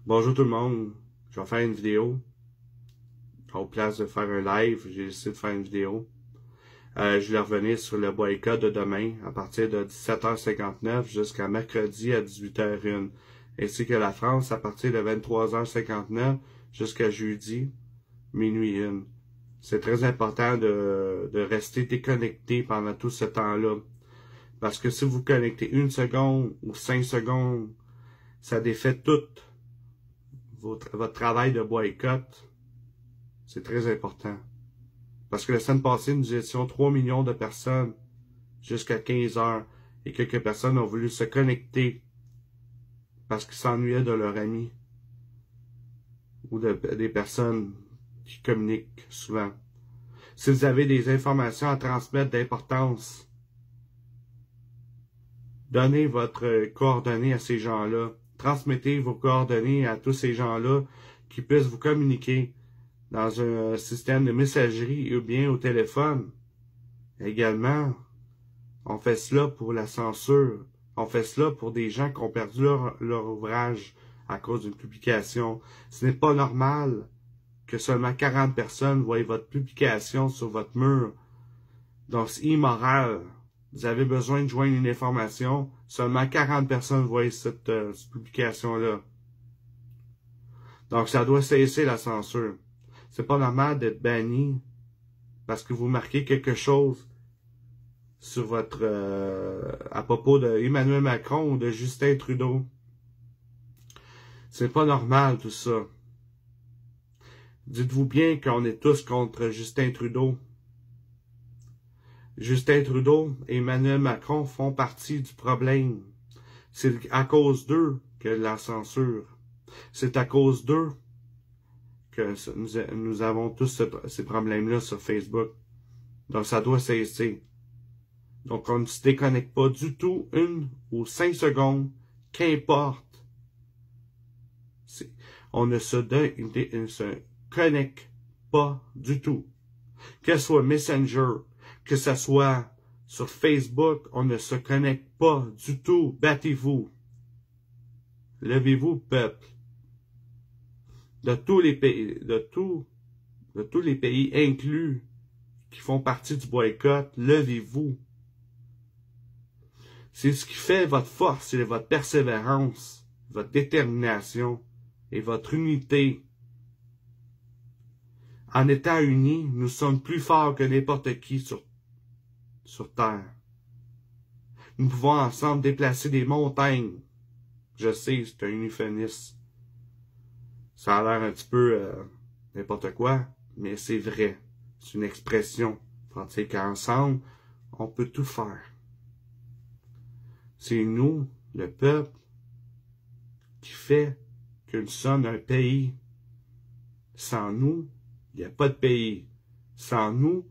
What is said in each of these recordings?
Bonjour tout le monde, je vais faire une vidéo. En place de faire un live, j'ai décidé de faire une vidéo. Je vais revenir sur le boycott de demain à partir de 17h59 jusqu'à mercredi à 18h01. Ainsi que la France à partir de 23h59 jusqu'à jeudi, minuit 1. C'est très important de rester déconnecté pendant tout ce temps-là. Parce que si vous connectez 1 seconde ou 5 secondes, ça défait tout votre travail de boycott. C'est très important. Parce que la semaine passée, nous étions 3 millions de personnes jusqu'à 15 heures. Et quelques personnes ont voulu se connecter parce qu'ils s'ennuyaient de leurs amis. Ou des personnes qui communiquent souvent. Si vous avez des informations à transmettre d'importance, donnez votre coordonnée à ces gens-là. Transmettez vos coordonnées à tous ces gens-là qui puissent vous communiquer dans un système de messagerie ou bien au téléphone. Également, on fait cela pour la censure. On fait cela pour des gens qui ont perdu leur ouvrage à cause d'une publication. Ce n'est pas normal que seulement 40 personnes voient votre publication sur votre mur. Donc, c'est immoral. Vous avez besoin de joindre une information. Seulement 40 personnes voient cette publication-là. Donc, ça doit cesser la censure. C'est pas normal d'être banni parce que vous marquez quelque chose sur votre à propos de Emmanuel Macron ou de Justin Trudeau. C'est pas normal tout ça. Dites-vous bien qu'on est tous contre Justin Trudeau. Justin Trudeau et Emmanuel Macron font partie du problème. C'est à cause d'eux que la censure. C'est à cause d'eux que nous avons tous ces problèmes-là sur Facebook. Donc, ça doit cesser. Donc, on ne se déconnecte pas du tout 1 ou 5 secondes, qu'importe. On ne se connecte pas du tout. Que ce soit Messenger, que ce soit sur Facebook, on ne se connecte pas du tout. Battez-vous. Levez-vous, peuple. De tous les pays, de tous les pays inclus qui font partie du boycott, levez-vous. C'est ce qui fait votre force, c'est votre persévérance, votre détermination et votre unité. En étant unis, nous sommes plus forts que n'importe qui sur Terre. Nous pouvons ensemble déplacer des montagnes. Je sais, c'est un euphémisme. Ça a l'air un petit peu n'importe quoi, mais c'est vrai. C'est une expression. Faut dire qu'ensemble, on peut tout faire. C'est nous, le peuple, qui fait que nous sommes un pays. Sans nous, il n'y a pas de pays. Sans nous,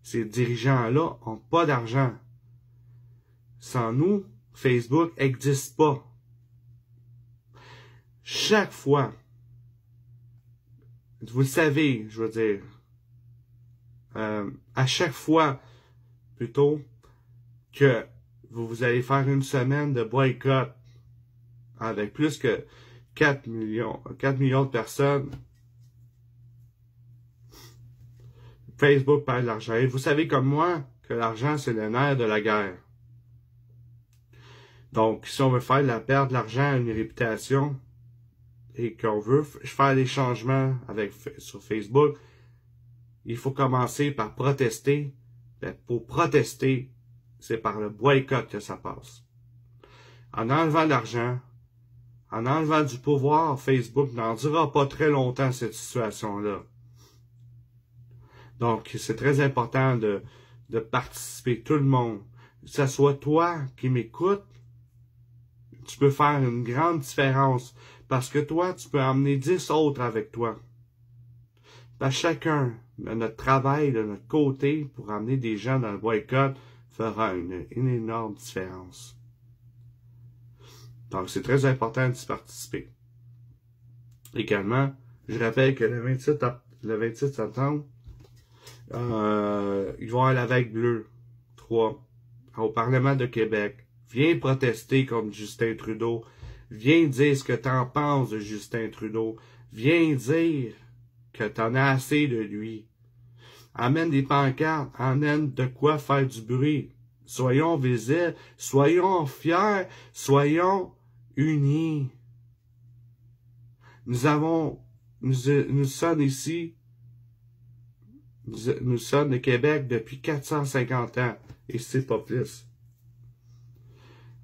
ces dirigeants-là n'ont pas d'argent. Sans nous, Facebook n'existe pas. Chaque fois, vous le savez, je veux dire, à chaque fois, plutôt, que vous allez faire une semaine de boycott avec plus que 4 millions de personnes, Facebook perd de l'argent. Et vous savez comme moi que l'argent, c'est le nerf de la guerre. Donc, si on veut faire perdre de l'argent à une réputation et qu'on veut faire des changements sur Facebook, il faut commencer par protester. Pour protester, c'est par le boycott que ça passe. En enlevant de l'argent, en enlevant du pouvoir, Facebook n'en durera pas très longtemps cette situation-là. Donc, c'est très important de participer, tout le monde. Que ce soit toi qui m'écoutes, tu peux faire une grande différence. Parce que toi, tu peux emmener 10 autres avec toi. Parce que chacun de notre travail, de notre côté, pour amener des gens dans le boycott, fera une énorme différence. Donc, c'est très important d'y participer. Également, je rappelle que le 27 septembre, ils vont à la vague bleue 3 au Parlement de Québec. Viens protester contre Justin Trudeau. Viens dire ce que t'en penses de Justin Trudeau. Viens dire que t'en as assez de lui. Amène des pancartes, amène de quoi faire du bruit. Soyons visibles, soyons fiers, soyons unis. Nous sommes ici, nous sommes de Québec depuis 450 ans, et c'est pas plus.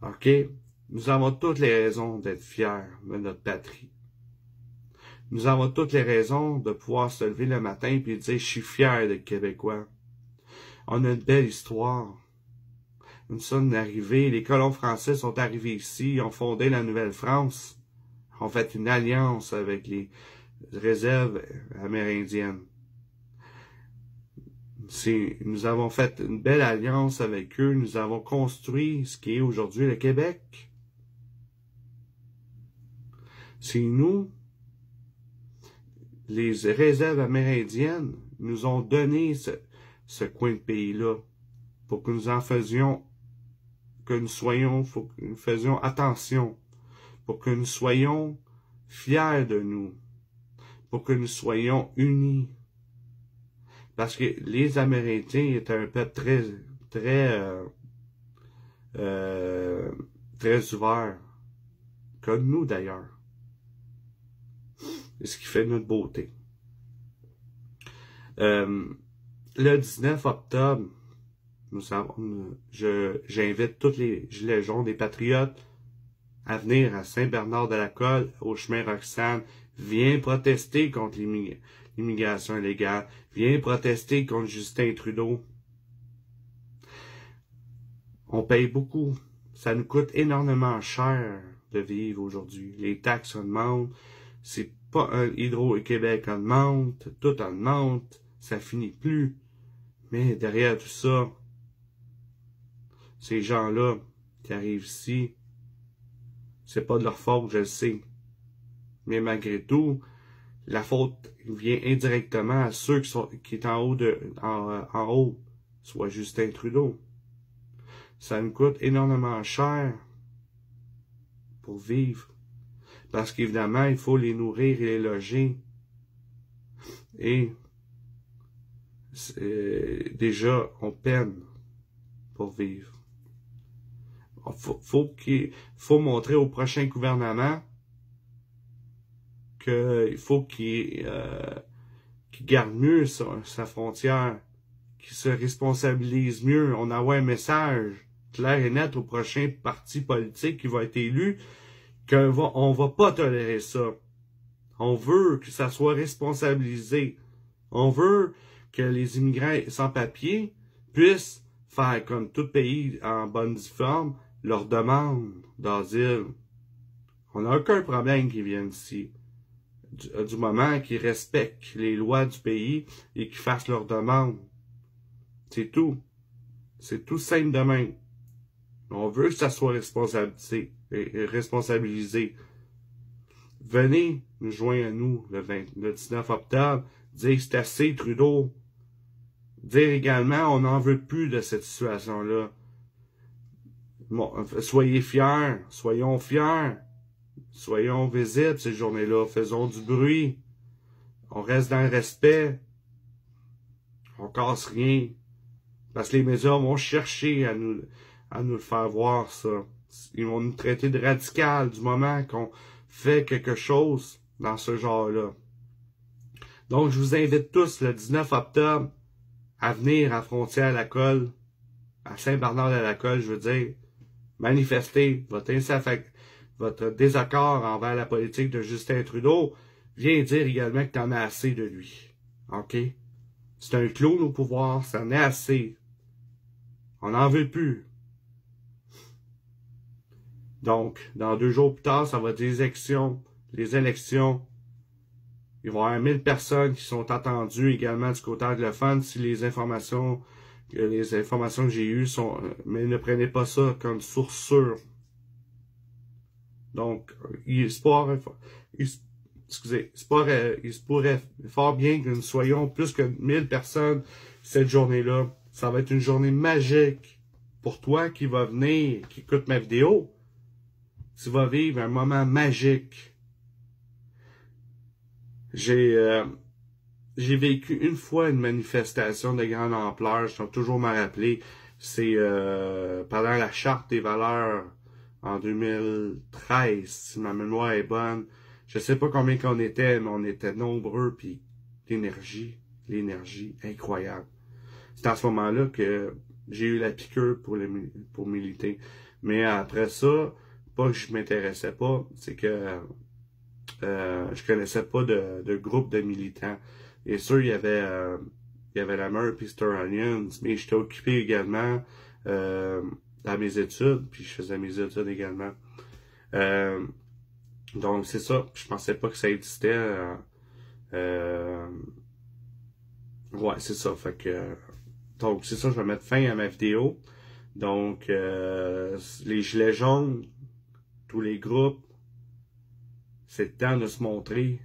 OK? Nous avons toutes les raisons d'être fiers de notre patrie. Nous avons toutes les raisons de pouvoir se lever le matin et dire « Je suis fier d'être Québécois ». On a une belle histoire. Nous sommes arrivés, les colons français sont arrivés ici, ils ont fondé la Nouvelle-France, ont fait une alliance avec les réserves amérindiennes. Nous avons fait une belle alliance avec eux, nous avons construit ce qui est aujourd'hui le Québec. C'est nous, les réserves amérindiennes, nous ont donné ce coin de pays-là pour que nous en faisions, que nous faisions attention, pour que nous soyons fiers de nous, pour que nous soyons unis. Parce que les Amérindiens étaient un peuple très ouvert, comme nous d'ailleurs. C'est ce qui fait notre beauté. Le 19 octobre, j'invite tous les gilets jaunes, les patriotes, à venir à Saint-Bernard-de-la-Colle, au chemin Roxane. Viens protester contre l'immigration illégale. Viens protester contre Justin Trudeau. On paye beaucoup. Ça nous coûte énormément cher de vivre aujourd'hui. Les taxes augmentent. C'est pas un Hydro-Québec augmente. Tout augmente. Ça finit plus. Mais derrière tout ça, ces gens-là qui arrivent ici, c'est pas de leur faute, je le sais. Mais malgré tout, la faute vient indirectement à ceux qui sont en haut, soit Justin Trudeau. Ça nous coûte énormément cher pour vivre. Parce qu'évidemment, il faut les nourrir et les loger. Et déjà, on peine pour vivre. Faut montrer au prochain gouvernement qu'il faut qu'il garde mieux sa frontière, qu'il se responsabilise mieux. On envoie un message clair et net au prochain parti politique qui va être élu qu'on va pas tolérer ça. On veut que ça soit responsabilisé. On veut que les immigrants sans papier puissent faire comme tout pays en bonne forme leur demande d'asile. On n'a aucun problème qu'ils viennent ici. Du moment qu'ils respectent les lois du pays et qu'ils fassent leur demande. C'est tout. C'est tout simple de même. On veut que ça soit responsabilisé. Venez nous joindre à nous le 19 octobre. Dire que c'est assez, Trudeau. Dire également, on n'en veut plus de cette situation-là. Bon, soyez fiers, soyons fiers. Soyons visibles ces journées-là. Faisons du bruit. On reste dans le respect. On casse rien. Parce que les médias vont chercher à nous faire voir ça. Ils vont nous traiter de radical du moment qu'on fait quelque chose dans ce genre-là. Donc, je vous invite tous le 19 octobre à venir à Frontière-la-Colle, à Saint-Bernard-de-la-Colle, je veux dire, manifester votre désaccord envers la politique de Justin Trudeau. Viens dire également que tu en as assez de lui. OK? C'est un clown au pouvoir, ça en est assez. On n'en veut plus. Donc, dans 2 jours plus tard, ça va être les élections. Il va y avoir 1000 personnes qui sont attendues également du côté anglophone si les informations que j'ai eues sont... Mais ne prenez pas ça comme source sûre. Donc, il se pourrait fort bien que nous soyons plus que 1000 personnes cette journée-là. Ça va être une journée magique pour toi qui va venir, qui écoute ma vidéo. tu vas vivre un moment magique. J'ai vécu une fois une manifestation de grande ampleur, je dois toujours me rappeler, c'est pendant la Charte des valeurs en 2013, si ma mémoire est bonne. Je sais pas combien qu'on était, mais on était nombreux, puis l'énergie incroyable. C'est à ce moment-là que j'ai eu la piqûre pour militer. Mais après ça, pas que je m'intéressais pas, c'est que je connaissais pas de groupe de militants. Bien sûr, il y avait la Meur et Star Alliance, mais j'étais occupé également à mes études, puis je faisais mes études également. Donc c'est ça, je pensais pas que ça existait. Ouais, c'est ça. Fait que donc c'est ça, je vais mettre fin à ma vidéo. Donc les gilets jaunes, tous les groupes, c'est le temps de se montrer.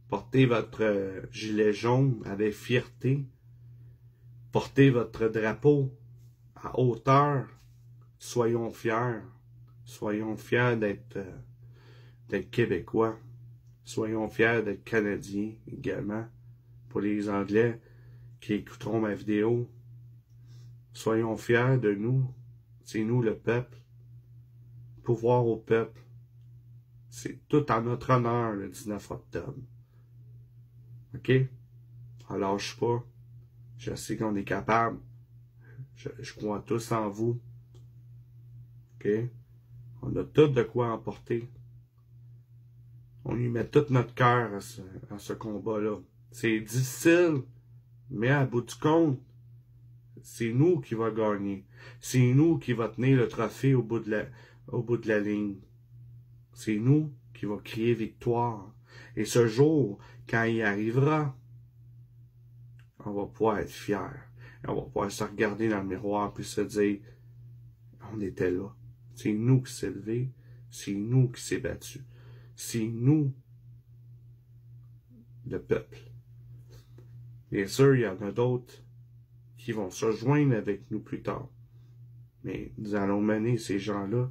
Portez votre gilet jaune avec fierté. Portez votre drapeau à hauteur. Soyons fiers. Soyons fiers d'être Québécois. Soyons fiers d'être Canadiens également. Pour les Anglais qui écouteront ma vidéo. Soyons fiers de nous. C'est nous le peuple. Pouvoir au peuple. C'est tout en notre honneur le 19 octobre. OK? On lâche pas. Je sais qu'on est capable. Je crois tous en vous. OK? On a tout de quoi emporter. On y met tout notre cœur à ce combat-là. C'est difficile, mais à bout du compte, c'est nous qui va gagner. C'est nous qui va tenir le trophée au bout de la ligne. C'est nous qui va crier victoire. Et ce jour, quand il arrivera, on va pouvoir être fiers. On va pouvoir se regarder dans le miroir puis se dire, on était là. C'est nous qui s'est levé. C'est nous qui s'est battu. C'est nous, le peuple. Bien sûr, il y en a d'autres qui vont se joindre avec nous plus tard. Mais nous allons mener ces gens-là.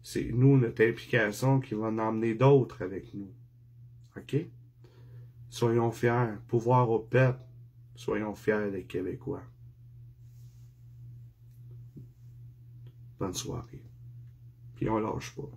C'est nous, notre implication, qui va en emmener d'autres avec nous. OK? Soyons fiers. Pouvoir au peuple. Soyons fiers des Québécois. Bonne soirée. Puis on lâche pas.